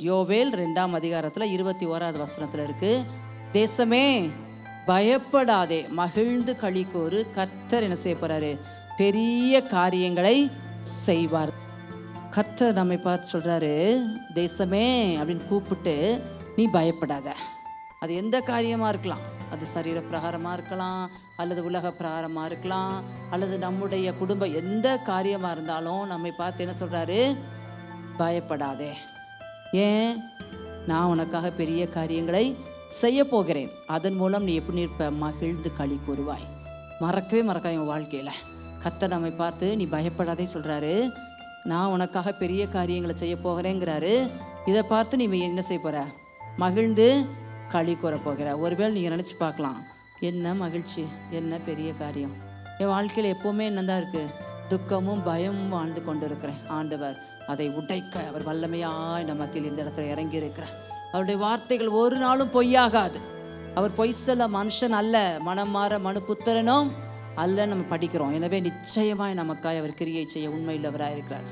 யோவேல் 2ஆம் அதிகாரத்தில் 21வது வசனத்தில் இருக்கு, தேசமே பயப்படாதே, மகிழ்ந்து களிக்கூறு, கர்த்தர் என்ன செய்ய போறாரு? பெரிய காரியங்களை செய்வார். கர்த்தர் நம்மை பார்த்து சொல்றாரு, தேசமே அப்படின்னு கூப்பிட்டு, நீ பயப்படாத. அது எந்த காரியமாக இருக்கலாம், அது சரீர பிரகாரமாக இருக்கலாம், அல்லது உலக பிரகாரமாக இருக்கலாம், அல்லது நம்முடைய குடும்ப எந்த காரியமாக இருந்தாலும் நம்மை பார்த்து என்ன சொல்கிறாரு? பயப்படாதே. ஏன்? நான் உனக்காக பெரிய காரியங்களை செய்ய போகிறேன். அதன் மூலம் நீ எப்படி இருப்ப? மகிழ்ந்து களி கூறுவாய். மறக்கவே மறக்காய் உன் வாழ்க்கையில். கர்த்தர் நம்மை பார்த்து நீ பயப்படாதே சொல்கிறாரு. நான் உனக்காக பெரிய காரியங்களை செய்ய போகிறேங்கிறாரு. இதை பார்த்து நீ என்ன செய்ய போகிற? மகிழ்ந்து களி கூற போகிற. ஒருவேளை நீங்கள் நினச்சி பார்க்கலாம், என்ன மகிழ்ச்சி, என்ன பெரிய காரியம், என் வாழ்க்கையில் எப்போவுமே என்னதான் இருக்குது? துக்கமும் பயமும் வாழ்ந்து கொண்டு இருக்கிறேன். ஆண்டவர் அதை உடைக்க அவர் வல்லமையாய் நம்ம மத்தியில் இந்த இடத்துல இறங்கி இருக்கிறார். அவருடைய வார்த்தைகள் ஒரு நாளும் பொய்யாகாது. அவர் பொய் சொல்ல மனுஷன் அல்ல, மனம் மாற மனு புத்திரனும் அல்ல நம்ம படிக்கிறோம். எனவே நிச்சயமாய் நமக்காய் அவர் கிரியை செய்ய உண்மையுள்ளவராக இருக்கிறார்.